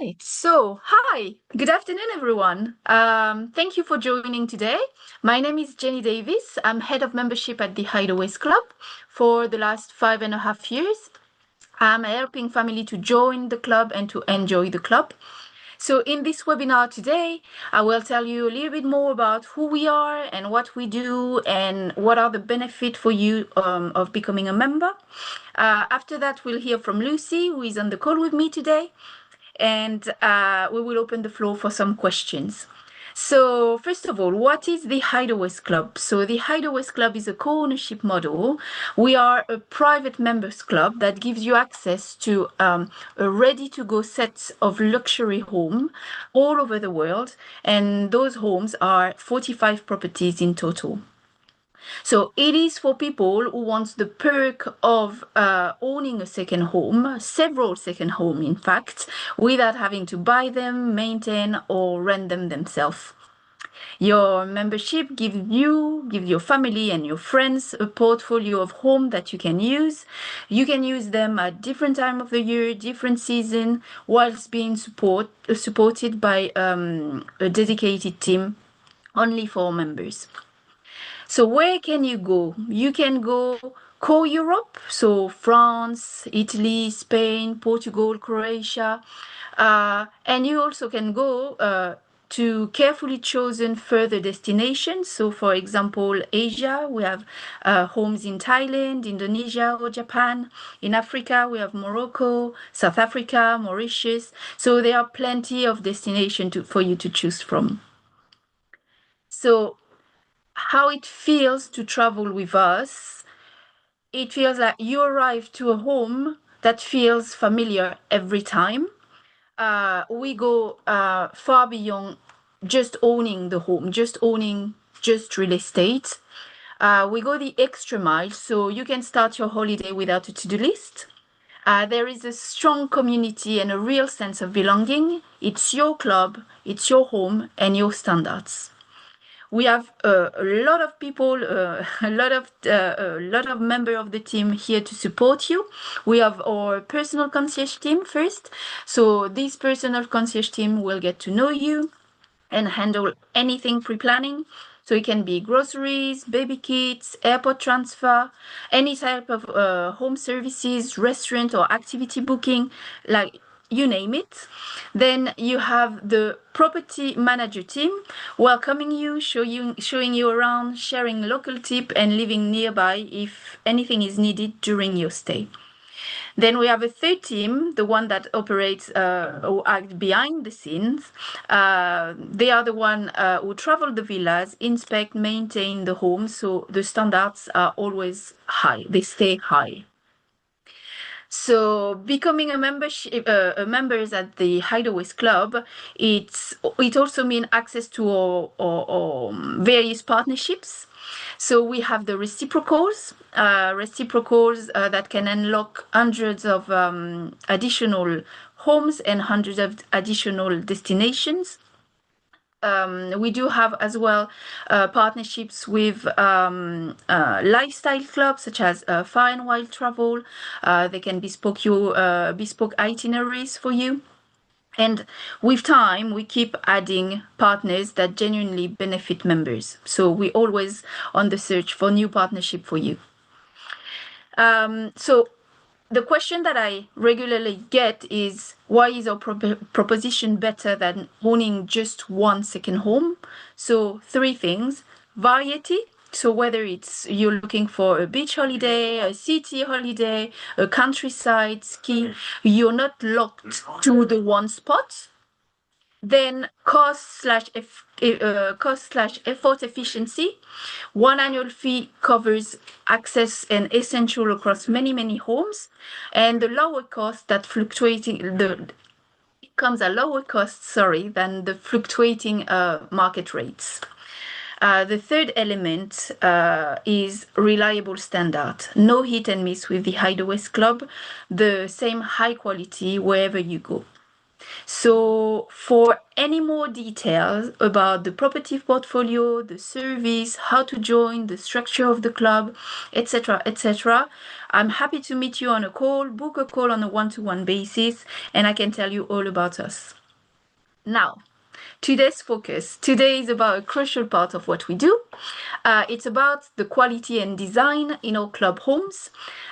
Right. Hi, good afternoon, everyone. Thank you for joining today. My name is Jenny Davies. I'm head of membership at the Hideaways Club for the last 5.5 years. I'm helping family to join the club and to enjoy the club. So in this webinar today, I will tell you a little bit more about who we are and what we do and what are the benefits for you of becoming a member. After that, we'll hear from Lucy, who is on the call with me today, and we will open the floor for some questions. So first of all, what is the Hideaways Club? So the Hideaways Club is a co-ownership model. We are a private members club that gives you access to a ready-to-go set of luxury homes all over the world, and those homes are 45 properties in total. So it is for people who want the perk of owning a second home, several second homes, in fact, without having to buy them, maintain, or rent them themselves. Your membership gives your family and your friends a portfolio of homes that you can use. You can use them at different time of the year, different season, whilst being supported by a dedicated team only for members. So where can you go? You can go core Europe, so France, Italy, Spain, Portugal, Croatia, and you also can go to carefully chosen further destinations. So for example, Asia, we have homes in Thailand, Indonesia, or Japan. In Africa, we have Morocco, South Africa, Mauritius. So there are plenty of destinations for you to choose from. So how it feels to travel with us. It feels like you arrive to a home that feels familiar every time. We go far beyond just owning the home, just real estate. We go the extra mile, so you can start your holiday without a to-do list. There is a strong community and a real sense of belonging. It's your club, it's your home, and your standards. We have a lot of people, a lot of members of the team here to support you. We have our personal concierge team first. So this personal concierge team will get to know you and handle anything pre-planning. So it can be groceries, baby kits, airport transfer, any type of home services, restaurant or activity booking, like you name it. Then you have the property manager team welcoming you, showing you around, sharing local tip, and living nearby if anything is needed during your stay. Then we have a third team, the one that operates or act behind the scenes. They are the one who travel the villas, inspect, maintain the homes, so the standards are always high. They stay high. So becoming a members at the Hideaways Club, it also means access to our various partnerships. So we have the reciprocals that can unlock hundreds of additional homes and hundreds of additional destinations. We do have as well partnerships with lifestyle clubs such as Far and Wild Travel. They can bespoke itineraries for you. And with time, we keep adding partners that genuinely benefit members. So we're always on the search for new partnership for you. So the question that I regularly get is, why is our proposition better than owning just one second home? So 3 things: variety. So whether it's you're looking for a beach holiday, a city holiday, a countryside ski, you're not locked to the one spot. Then cost/effort efficiency. One annual fee covers access and essential across many homes, and the lower cost that comes at lower cost, than the fluctuating market rates. The third element is reliable standard. No hit and miss with the Hideaways Club. The same high quality wherever you go. So for any more details about the property portfolio, the service, how to join, the structure of the club, etc., etc., I'm happy to meet you on a call, book a call on a one-to-one basis, and I can tell you all about us. Now, today's focus. Today is about a crucial part of what we do. It's about the quality and design in our club homes.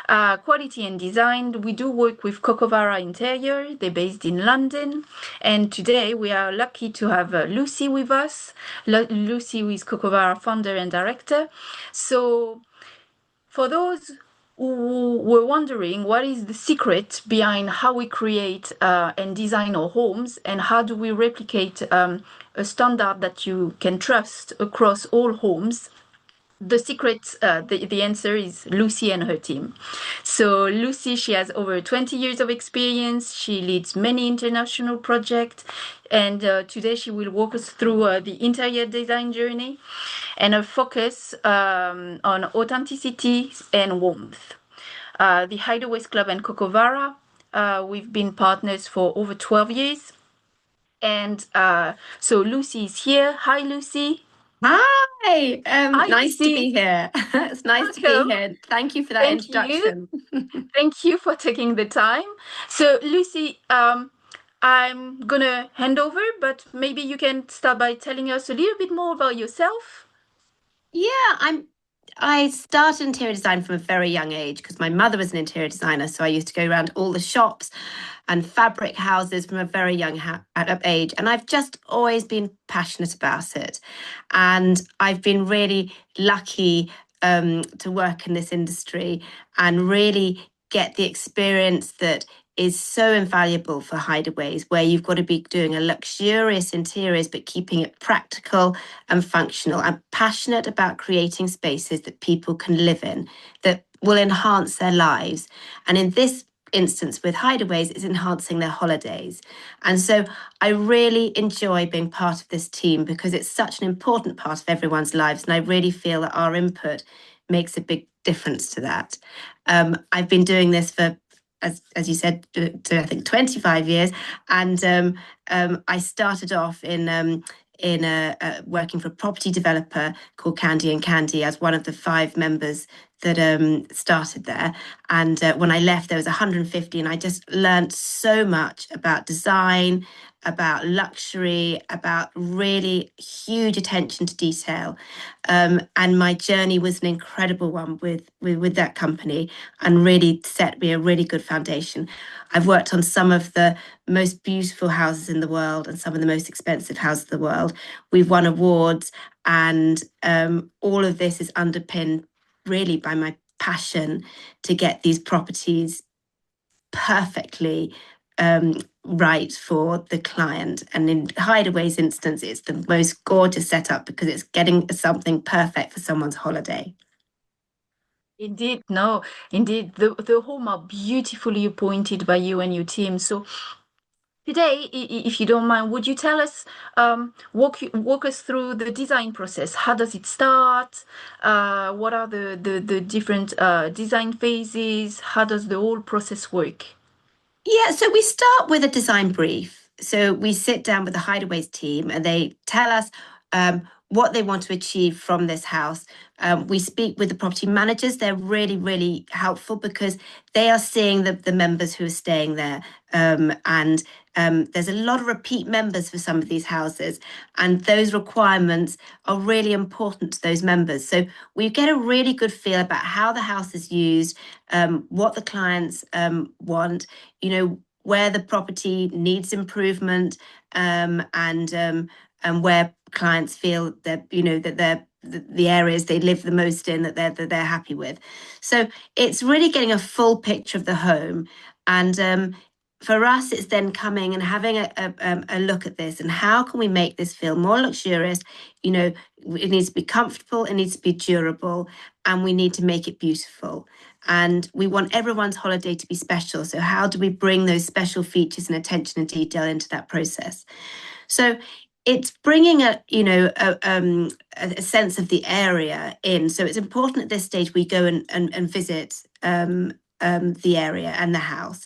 Quality and design, we do work with Cocovara Interior. They're based in London. And today we are lucky to have Lucy with us. Lucy is Cocovara founder and director. So for those who were wondering what is the secret behind how we create and design our homes and how do we replicate a standard that you can trust across all homes, the secret, the answer is Lucy and her team. So Lucy, she has over 20 years of experience. She leads many international projects. And today she will walk us through the interior design journey and her focus on authenticity and warmth. The Hideaways Club and Cocovara, we've been partners for over 12 years. And so Lucy is here. Hi, Lucy. Hi, Hi, nice to Lucy. be here. It's nice to be Welcome. here. Thank you for that Thank you. introduction. Thank you for taking the time. So, Lucy, I'm gonna hand over, but maybe you can start by telling us a little bit more about yourself. Yeah, I started interior design from a very young age because my mother was an interior designer, so I used to go around all the shops and fabric houses from a very young age, and I've just always been passionate about it. And I've been really lucky to work in this industry and really get the experience that is so invaluable for Hideaways, where you've got to be doing a luxurious interiors but keeping it practical and functional. I'm passionate about creating spaces that people can live in that will enhance their lives. And in this instance with Hideaways, it's enhancing their holidays. And so I really enjoy being part of this team because it's such an important part of everyone's lives. And I really feel that our input makes a big difference to that. I've been doing this for, as you said, to I think 25 years, and I started off in working for a property developer called Candy and Candy as one of the 5 members that started there. And when I left, there was 150, and I just learned so much about design, about luxury, about really huge attention to detail. And my journey was an incredible one with that company and really set me a really good foundation. I've worked on some of the most beautiful houses in the world and some of the most expensive houses in the world. We've won awards, and all of this is underpinned really by my passion to get these properties perfectly right for the client. And in Hideaway's instance, it's the most gorgeous setup because it's getting something perfect for someone's holiday. Indeed, no, indeed, the home are beautifully appointed by you and your team. So today, if you don't mind, would you tell us, walk us through the design process? How does it start? What are the different design phases? How does the whole process work? Yeah, so we start with a design brief. So we sit down with the Hideaways team and they tell us what they want to achieve from this house. We speak with the property managers. They're really, really helpful because they are seeing the members who are staying there. And there's a lot of repeat members for some of these houses, and those requirements are really important to those members. So we get a really good feel about how the house is used, what the clients want, where the property needs improvement, and where clients feel that that they're the areas they live the most in that they're happy with. So it's really getting a full picture of the home, and for us, it's then coming and having a look at this and how can we make this feel more luxurious. It needs to be comfortable, it needs to be durable, and we need to make it beautiful. And we want everyone's holiday to be special. So how do we bring those special features and attention and detail into that process? So it's bringing a sense of the area in. So it's important at this stage we go and visit the area and the house.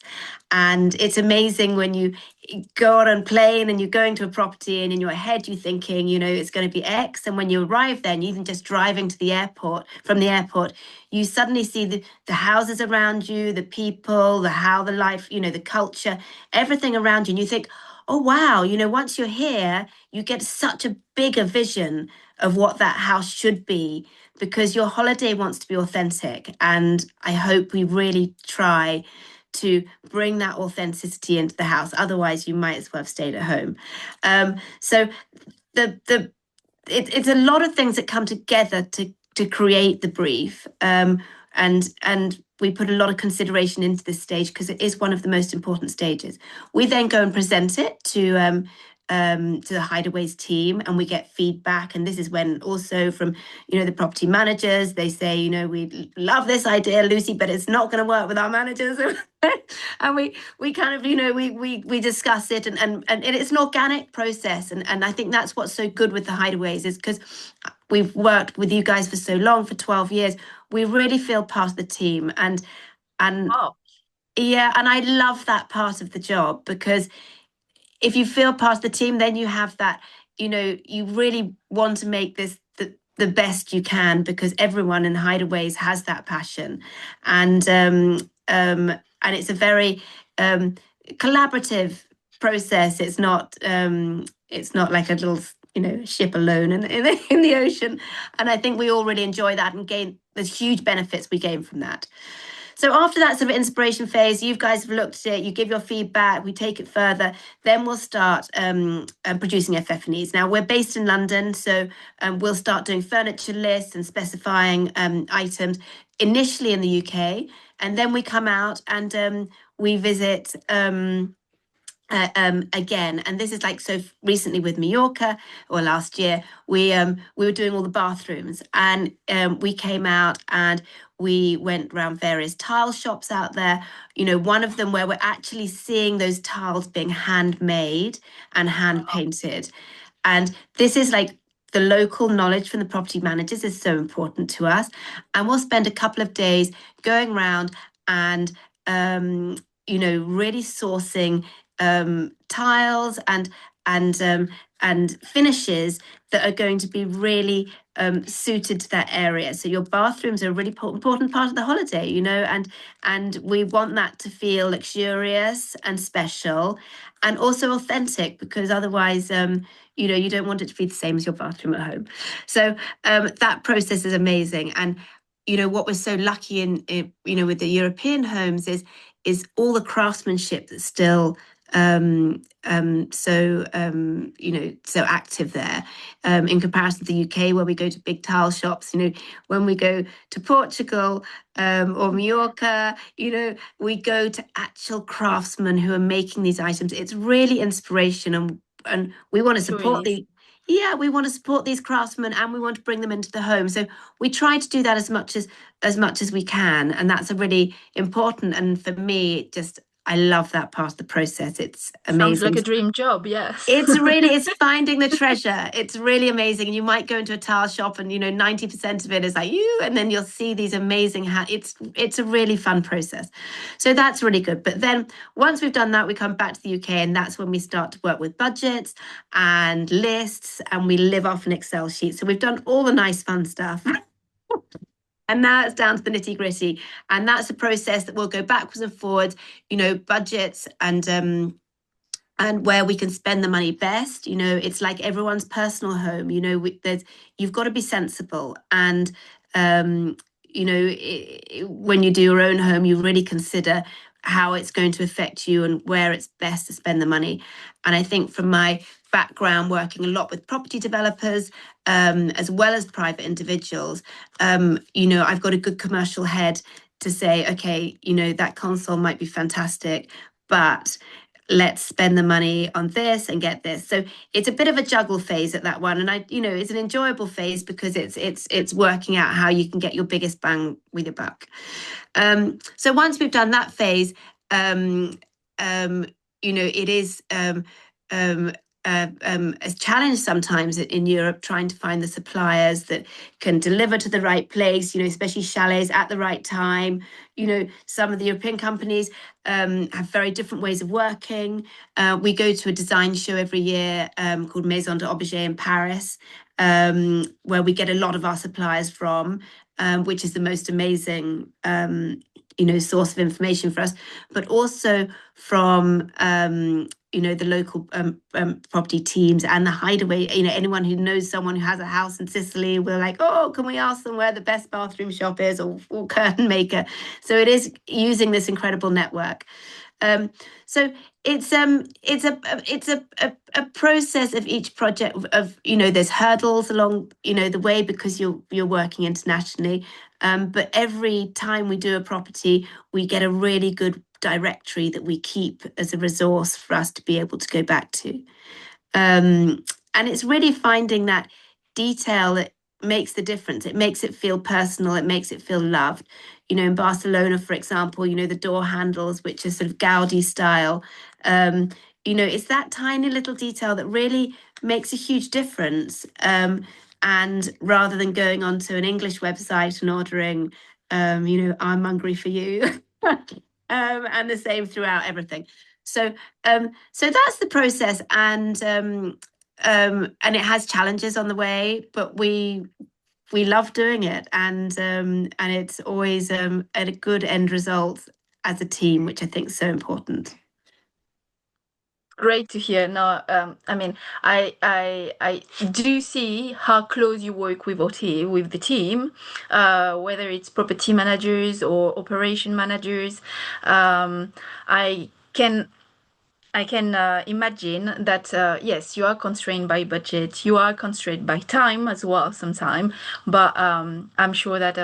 And it's amazing when you go on a plane and you're going to a property, and in your head you're thinking, it's going to be X. And when you arrive there, and even just driving to the airport, from the airport, you suddenly see the houses around you, the people, how the life, the culture, everything around you. And you think, oh, wow, once you're here, you get such a bigger vision of what that house should be, because your holiday wants to be authentic. And I hope we really try to bring that authenticity into the house. Otherwise, you might as well have stayed at home. So it's a lot of things that come together to create the brief. And we put a lot of consideration into this stage because it is one of the most important stages. We then go and present it to the Hideaways team, and we get feedback. And this is when also from the property managers, they say, we love this idea, Lucy, but it's not going to work with our managers. And we kind of we discuss it, and it's an organic process. And I think that's what's so good with the Hideaways, is because we've worked with you guys for so long, for 12 years. We really feel part of the team. And Wow. yeah, and I love that part of the job, because if you feel part of the team, then you have that, you really want to make this the best you can, because everyone in Hideaways has that passion. And it's a very collaborative process. It's not like a little ship alone in the ocean. And I think we all really enjoy that and gain. There's huge benefits we gain from that. So after that sort of inspiration phase, you guys have looked at it, you give your feedback, we take it further, then we'll start producing FF&Es. Now, we're based in London, so we'll start doing furniture lists and specifying items initially in the UK, and then we come out and we visit again. And this is like, so recently with Mallorca, or last year, we were doing all the bathrooms, and we came out and we went around various tile shops out there. One of them where we're actually seeing those tiles being handmade and hand painted. And this is like, the local knowledge from the property managers is so important to us. And we'll spend a couple of days going around and really sourcing tiles and finishes that are going to be really suited to that area. So your bathrooms are a really important part of the holiday, and we want that to feel luxurious and special, and also authentic, because otherwise, you don't want it to be the same as your bathroom at home. So that process is amazing. And what we're so lucky in with the European homes is all the craftsmanship that's still so active there, in comparison to the UK, where we go to big tile shops. When we go to Portugal or Mallorca, we go to actual craftsmen who are making these items. It's really inspiration, and we want to support we want to support these craftsmen, and we want to bring them into the home. So we try to do that as much as we can, and that's a really important. And for me, I love that part of the process. It's amazing. Sounds like a dream job, yes. It's finding the treasure. It's really amazing. And you might go into a tile shop and 90% of it is like you, and then you'll see these amazing it's a really fun process. So that's really good. But then once we've done that, we come back to the UK, and that's when we start to work with budgets and lists, and we live off an Excel sheet. So we've done all the nice fun stuff. And now it's down to the nitty gritty. And that's a process that will go backwards and forwards, budgets and where we can spend the money best. It's like everyone's personal home. You've got to be sensible. And, when you do your own home, you really consider how it's going to affect you and where it's best to spend the money. And I think from my background, working a lot with property developers, as well as private individuals, I've got a good commercial head to say, okay, that console might be fantastic, but let's spend the money on this and get this. So it's a bit of a juggle phase at that one. And it's an enjoyable phase, because it's working out how you can get your biggest bang with your buck. So once we've done that phase, it is a challenge sometimes in Europe, trying to find the suppliers that can deliver to the right place, especially chalets at the right time. Some of the European companies have very different ways of working. We go to a design show every year called Maison d'Objet in Paris, where we get a lot of our suppliers from, which is the most amazing source of information for us, but also from the local property teams and the Hideaway. Anyone who knows someone who has a house in Sicily, we're like, oh, can we ask them where the best bathroom shop is, or curtain maker? So it is using this incredible network. So it's a process of each project of there's hurdles along the way because you're working internationally, but every time we do a property we get a really good directory that we keep as a resource for us to be able to go back to, and it's really finding that detail that makes the difference. It makes it feel personal, it makes it feel loved. In Barcelona, for example, the door handles, which are sort of Gaudi style, it's that tiny little detail that really makes a huge difference. And rather than going onto an English website and ordering, I'm hungry for you, and the same throughout everything. So that's the process, and it has challenges on the way, but we love doing it, and it's always a good end result as a team, which I think is so important. Great to hear. No, I mean, I do see how close you work with with the team, whether it's property managers or operation managers. I can imagine that yes, you are constrained by budget, you are constrained by time as well sometimes, but I'm sure that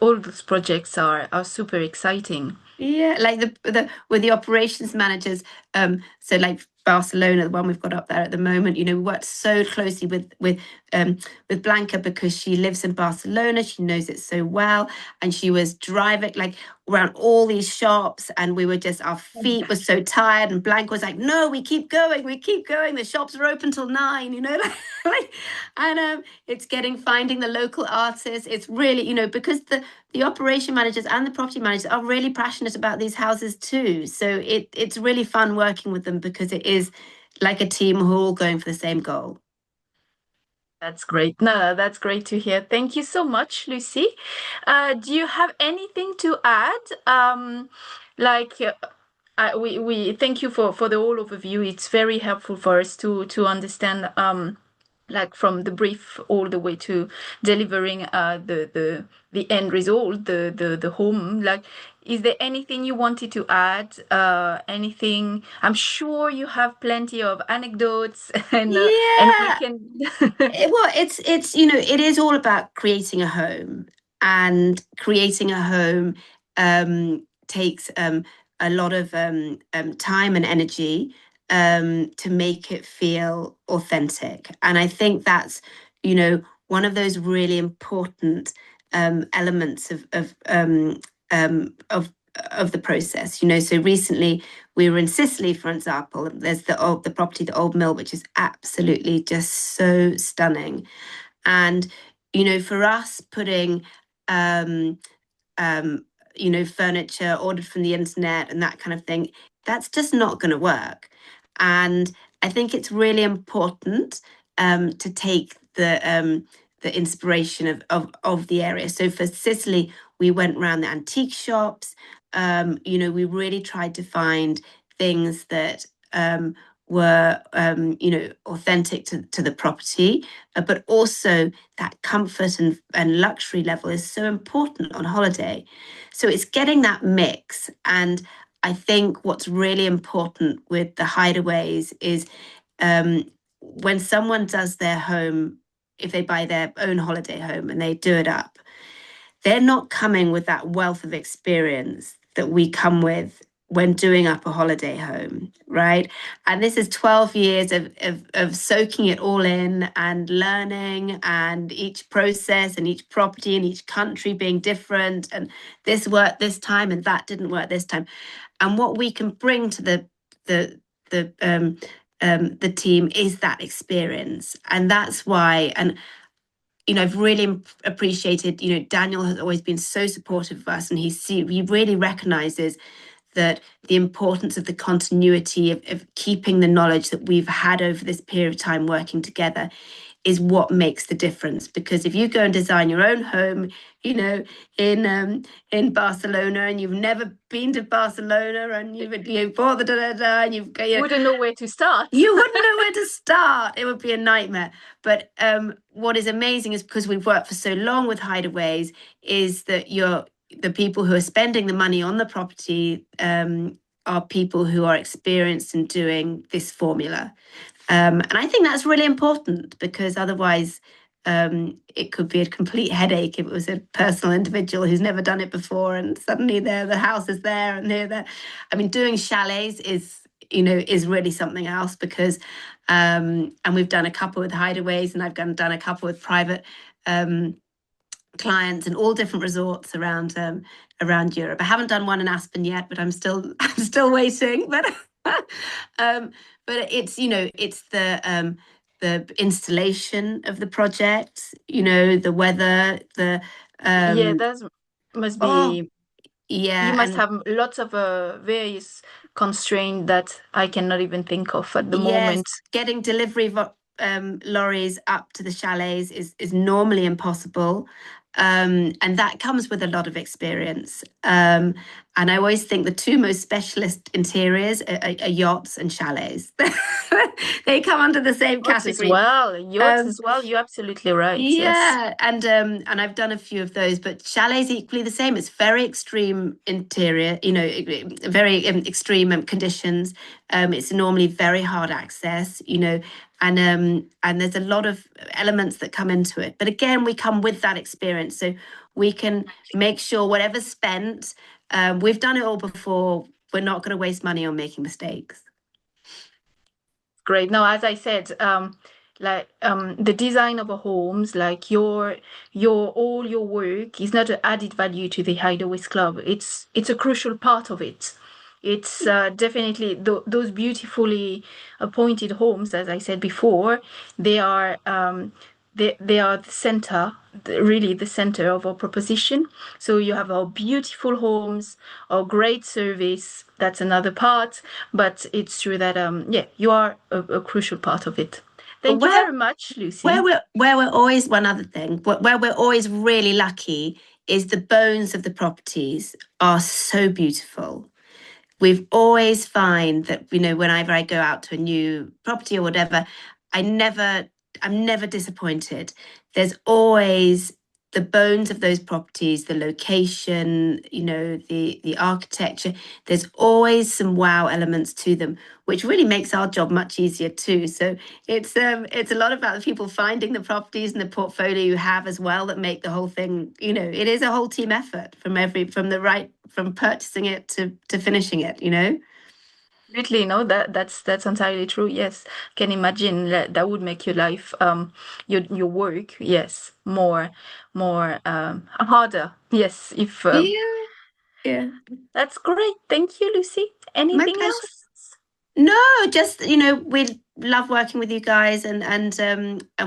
all those projects are super exciting. Yeah, like the with the operations managers, so like Barcelona, the one we've got up there at the moment, we worked so closely with Blanca because she lives in Barcelona, she knows it so well, and she was driving like around all these shops, and we were just, our feet were so tired, and Blanca was like, no, we keep going, the shops are open till 9, like, and it's finding the local artists. It's really, because the operation managers and the property managers are really passionate about these houses too. So it's really fun working with them because it is like a team who are all going for the same goal. That's great. No, that's great to hear. Thank you so much, Lucy. Do you have anything to add? Like we thank you for the whole overview. It's very helpful for us to understand like from the brief all the way to delivering the end result, the home. Like, is there anything you wanted to add? Anything? I'm sure you have plenty of anecdotes, and we Yeah. can. Well, it is all about creating a home, and creating a home takes a lot of time and energy to make it feel authentic. And I think that's one of those really important elements of the process. So recently we were in Sicily, for example. There's the property, the Old Mill, which is absolutely just so stunning. And for us, putting furniture ordered from the internet and that kind of thing, that's just not going to work. And I think it's really important to take the inspiration of the area. So for Sicily, we went around the antique shops. We really tried to find things that were authentic to the property, but also that comfort and luxury level is so important on holiday. So it's getting that mix. And I think what's really important with the Hideaways is when someone does their home, if they buy their own holiday home and they do it up, they're not coming with that wealth of experience that we come with when doing up a holiday home, right? And this is 12 years of soaking it all in and learning, and each process and each property and each country being different, and this worked this time and that didn't work this time. And what we can bring to the the team is that experience, and that's why. And I've really appreciated. Daniel has always been so supportive of us, and he really recognizes that the importance of the continuity of keeping the knowledge that we've had over this period of time working together is what makes the difference. Because if you go and design your own home, in Barcelona, and you've never been to Barcelona, and you've bought the and Wouldn't know where to start. you wouldn't know where to start. It would be a nightmare. But what is amazing is, because we've worked for so long with Hideaways, is that the people who are spending the money on the property are people who are experienced in doing this formula. And I think that's really important, because otherwise it could be a complete headache if it was a personal individual who's never done it before, and suddenly the house is there and they're there. I mean, doing chalets is really something else, because and we've done a couple with Hideaways, and I've done a couple with private clients in all different resorts around Europe. I haven't done one in Aspen yet, but I'm still waiting. But it's it's the installation of the project, the weather, the Yeah, that must oh be. You yeah, must and have lots of various constraints that I cannot even think of at the yes, moment. getting delivery lorries up to the chalets is normally impossible. And that comes with a lot of experience. And I always think the two most specialist interiors are yachts and chalets. They come under the same Yachts as category. well. Yachts Um, as well. You're absolutely right. Yes. yeah, and I've done a few of those, but chalets equally the same. It's very extreme interior, very extreme conditions. It's normally very hard access, and there's a lot of elements that come into it. But again, we come with that experience, so we can make sure whatever's spent, we've done it all before. We're not going to waste money on making mistakes. Great. Now, as I said, the design of a homes, like your all your work is not an added value to the Hideaways Club. It's a crucial part of it. It's definitely those beautifully appointed homes, as I said before. They are they are the center, really the center of our proposition. So you have our beautiful homes, our great service. That's another part, but it's true that yeah, you are a crucial part of it. But Thank you very much, where Lucy. we're always, one other thing, where we're always really lucky is the bones of the properties are so beautiful. We've always find that, whenever I go out to a new property or whatever, I never I'm never disappointed. There's always the bones of those properties, the location, the architecture. There's always some wow elements to them, which really makes our job much easier too. So it's a lot about the people finding the properties and the portfolio you have as well that make the whole thing. It is a whole team effort from purchasing it to finishing it. Absolutely, no, that's entirely true. Yes, can imagine that would make your life, your work, yes, more harder. Yes, if Yeah, yeah. that's great. Thank you, Lucy. My Anything pleasure. else? No, just we love working with you guys, and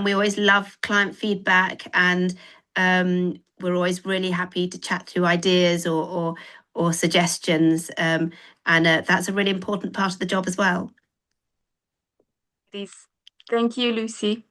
we always love client feedback, and we're always really happy to chat through ideas or suggestions, and that's a really important part of the job as well. Please. Thank you, Lucy.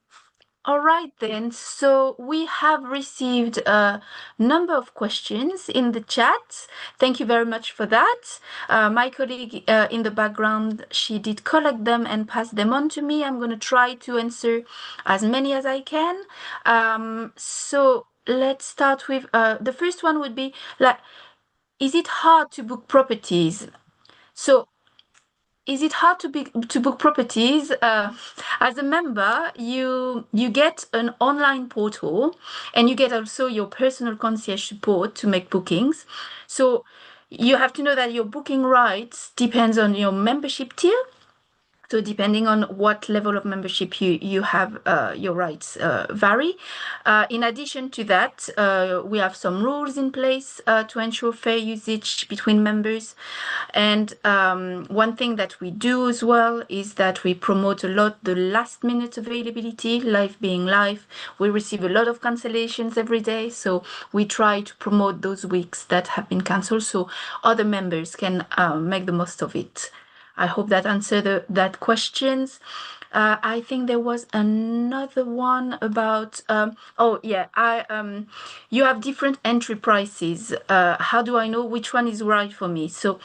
All right, then. So we have received a number of questions in the chat. Thank you very much for that. My colleague in the background, she did collect them and pass them on to me. I'm going to try to answer as many as I can. So let's start with the first one would be like, is it hard to book properties? So is it hard to book properties? As a member, you get an online portal, and you get also your personal concierge support to make bookings. So you have to know that your booking rights depends on your membership tier. So depending on what level of membership you have, your rights vary. In addition to that, we have some rules in place to ensure fair usage between members. And one thing that we do as well is that we promote a lot the last minute availability, life being life. We receive a lot of cancellations every day, so we try to promote those weeks that have been cancelled so other members can make the most of it. I hope that answered that questions. I think there was another one about oh yeah, I you have different entry prices. How do I know which one is right for me? So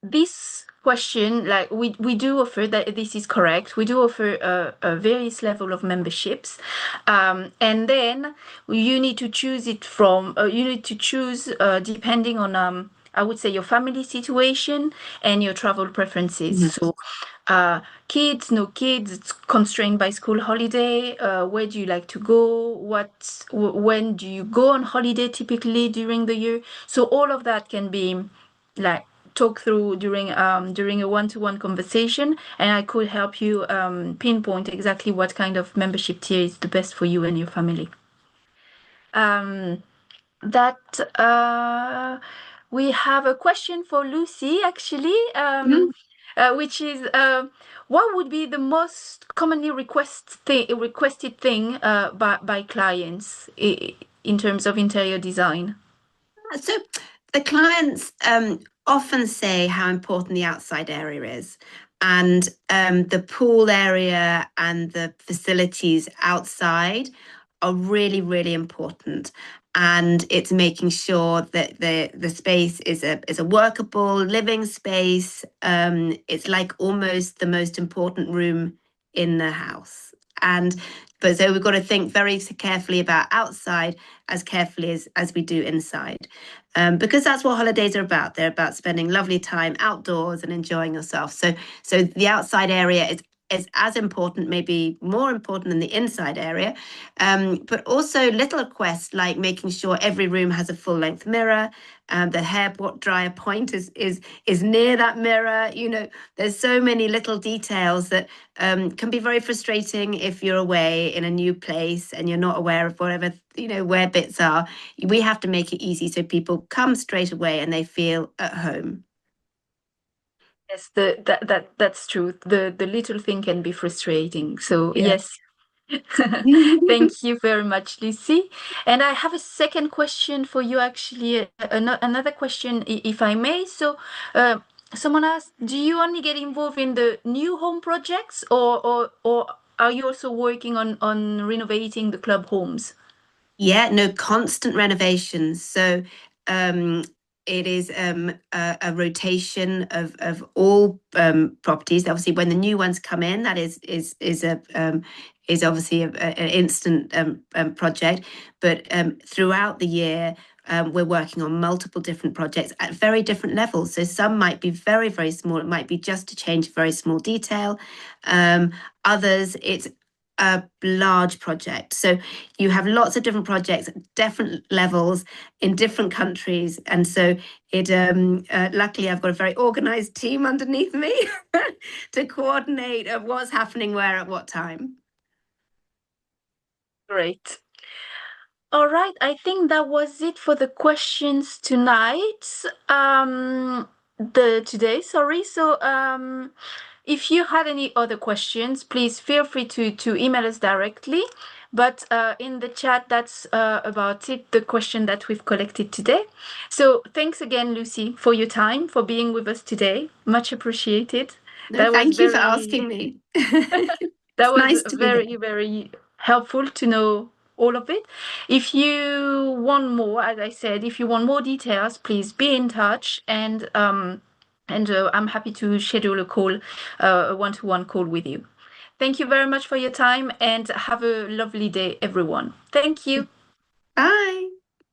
this question, like we do offer that this is correct. We do offer a various level of memberships, and then you need to choose it from. You need to choose depending on I would say your family situation and your travel preferences. Mhm. So, kids, no kids, it's constrained by school holiday. Where do you like to go? When do you go on holiday typically during the year? So all of that can be like talk through during a one-to-one conversation, and I could help you pinpoint exactly what kind of membership tier is the best for you and your family. Um, that We have a question for Lucy actually, Mhm. which is what would be the most commonly requested thing by clients in terms of interior design? So the clients often say how important the outside area is. And the pool area and the facilities outside are really, really important. And it's making sure that the space is a workable living space. It's like almost the most important room in the house. And but so we've got to think very carefully about outside as carefully as we do inside. Because that's what holidays are about. They're about spending lovely time outdoors and enjoying yourself. So the outside area is as important, maybe more important than the inside area. But also little requests like making sure every room has a full length mirror, the hair dryer point is near that mirror. You know, there's so many little details that can be very frustrating if you're away in a new place and you're not aware of whatever, where bits are. We have to make it easy so people come straight away and they feel at home. Yes, that's true. The little thing can be frustrating. So Yeah. yes, thank you very much, Lucy. And I have a second question for you, actually, another question, if I may. So, uh, someone asked, do you only get involved in the new home projects, or are you also working on renovating the club homes? Yeah, no, constant renovations. So it is a rotation of all properties. Obviously, when the new ones come in, that is obviously an instant project. But throughout the year, we're working on multiple different projects at very different levels. So some might be very, very small. It might be just to change a very small detail. Others, it's a large project. So you have lots of different projects at different levels in different countries, and so it luckily I've got a very organized team underneath me to coordinate what's happening where at what time. Great. All right, I think that was it for the questions tonight. The today, sorry. So, if you had any other questions, please feel free to email us directly. But in the chat, that's about it, the question that we've collected today. So, thanks again, Lucy, for your time, for being with us today. Much appreciated. No, That was thank you for very asking me. that It's was nice to be here. very, very helpful to know all of it. If you want more, as I said, if you want more details, please be in touch, and I'm happy to schedule a call, a one-to-one call with you. Thank you very much for your time, and have a lovely day, everyone. Thank you. Bye.